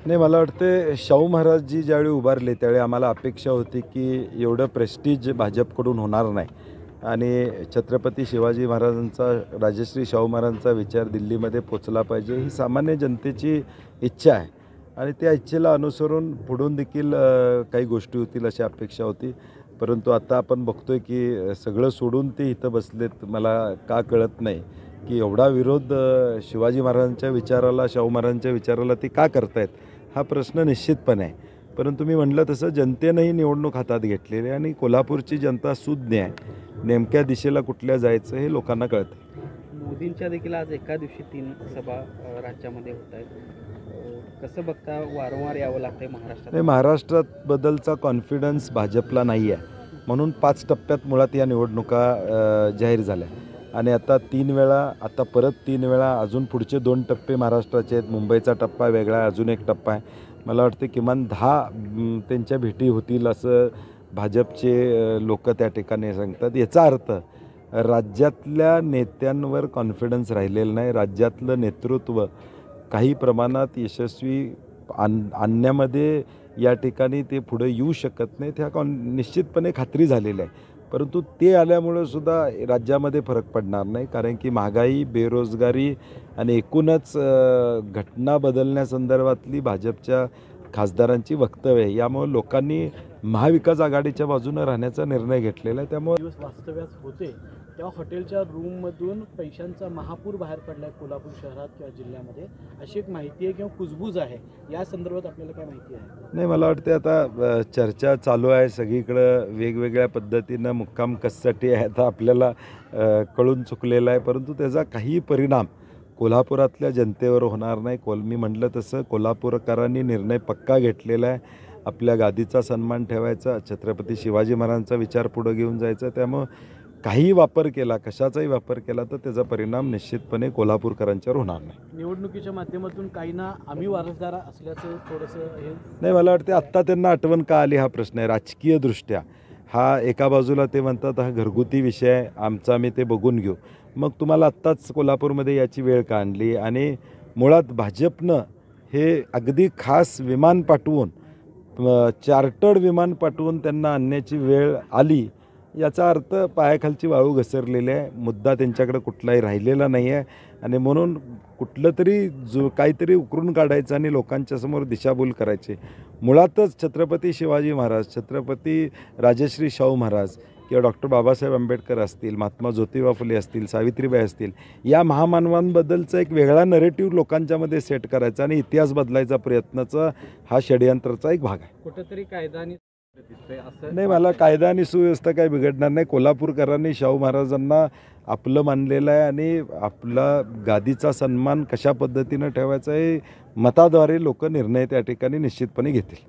नाही, मला वाटते शाहू महाराजजी ज्यावेळी उभारले त्यावेळी आम्हाला अपेक्षा होती की एवढं प्रेस्टीज भाजपकडून होणार नाही आणि छत्रपती शिवाजी महाराजांचा, राजश्री शाहू महाराजांचा विचार दिल्लीमध्ये पोचला पाहिजे ही सामान्य जनतेची इच्छा आहे आणि त्या इच्छेला अनुसरून पुढून देखील काही गोष्टी होतील अशी अपेक्षा होती. परंतु आता आपण बघतोय की सगळं सोडून ते इथं बसलेत. मला का कळत नाही की एवढा विरोध शिवाजी महाराजांच्या विचाराला, शाहू महाराजांच्या विचाराला ते का करतायत हा प्रश्न निश्चितपणे आहे. परंतु मी म्हटलं तसं जनतेनंही निवडणूक हातात घेतलेली आहे आणि कोल्हापूरची जनता सुज्ञ आहे. नेमक्या दिशेला कुठल्या जायचं हे लोकांना कळतं. मोदींच्या देखील आज एका दिवशी 3 सभा राज्यामध्ये होत आहेत. कसं बघता वारंवार यावं लागतंय महाराष्ट्रात? नाही, महाराष्ट्रात बदलचा कॉन्फिडन्स भाजपला नाही आहे म्हणून 5 टप्प्यात मुळात या निवडणुका जाहीर झाल्या आणि आता 3 वेळा, आता परत 3 वेळा, अजून पुढचे 2 टप्पे महाराष्ट्राचे आहेत. मुंबईचा टप्पा वेगळा आहे, अजून एक टप्पा आहे. मला वाटते किमान 10 त्यांच्या भेटी होतील असं भाजपचे लोक त्या ठिकाणी सांगतात. याचा अर्थ राज्यातल्या नेत्यांवर कॉन्फिडन्स राहिलेला नाही. राज्यातलं नेतृत्व काही प्रमाणात यशस्वी आणण्यामध्ये या ठिकाणी ते पुढे येऊ शकत नाहीत ह्या निश्चितपणे खात्री झालेली आहे. परंतु ते आल्यामुळं सुद्धा राज्यामध्ये फरक पडणार नाही, कारण की महागाई, बेरोजगारी आणि एकूणच घटना बदलण्यासंदर्भातली भाजपच्या खासदारांची वक्तव्य आहे. यामुळे लोकांनी महाविकास आघाडीच्या बाजूनं राहण्याचा निर्णय घेतलेला आहे. त्यामुळे दिवस वास्तव्यास होते तेव्हा हॉटेलच्या रूममधून पैशांचा महापूर बाहेर पडला आहे कोल्हापूर शहरात किंवा जिल्ह्यामध्ये, अशी एक माहिती आहे किंवा कुजबूज आहे. या संदर्भात आपल्याला काय माहिती आहे? नाही, मला वाटते आता चर्चा चालू आहे सगळीकडं, वेगवेगळ्या पद्धतीनं मुक्काम कशासाठी आहे आता आपल्याला कळून चुकलेलं आहे. परंतु त्याचा काही परिणाम कोल्हापुरातल्या जनतेवर होणार नाही. मी म्हटलं तसं कोल्हापूरकरांनी निर्णय पक्का घेतलेला आहे. आपल्या गादीचा सन्मान ठेवायचा, छत्रपती शिवाजी महाराजांचा विचार पुढं घेऊन जायचा. त्यामुळं काही वापर केला, कशाचाही वापर केला तर त्याचा परिणाम निश्चितपणे कोल्हापूरकरांच्यावर होणार नाही. निवडणुकीच्या माध्यमातून काहींना आम्ही वारसदार असल्याचं थोडंसं हे नाही, मला वाटते आत्ता त्यांना आठवण का आली हा प्रश्न आहे. राजकीयदृष्ट्या हा एका बाजूला ते म्हणतात हा घरगुती विषय आहे आमचा, आम्ही ते बघून घेऊ. मग तुम्हाला आत्ताच कोल्हापूरमध्ये याची वेळ का आणली? आणि मुळात भाजपनं हे अगदी खास विमान पाठवून, चार्टर्ड विमान पाठवून त्यांना आणण्याची वेळ आली. याचा अर्थ पायाखालची वाळू घसरलेली आहे. मुद्दा त्यांच्याकडे कुठलाही राहिलेला नाही आहे आणि म्हणून कुठलं तरी काहीतरी उकरून काढायचं आणि लोकांच्या समोर दिशाभूल करायची. मुळातच छत्रपती शिवाजी महाराज, छत्रपती राजश्री शाहू महाराज किंवा डॉक्टर बाबासाहेब आंबेडकर असतील, महात्मा ज्योतिबा फुले असतील, सावित्रीबाई असतील, या महामानवांबद्दलचा एक वेगळा नरेटिव्ह लोकांच्यामध्ये सेट करायचा आणि इतिहास बदलायचा प्रयत्नाचा हा षडयंत्राचा एक भाग आहे. कुठंतरी कायदा आणि दिसतंय असं नाही, मला कायदा आणि सुव्यवस्था काही बिघडणार नाही. कोल्हापूरकरांनी शाहू महाराजांना आपलं मानलेलं आहे आणि आपला गादीचा सन्मान कशा पद्धतीनं ठेवायचा हे मताद्वारे लोक निर्णय त्या ठिकाणी निश्चितपणे घेतील.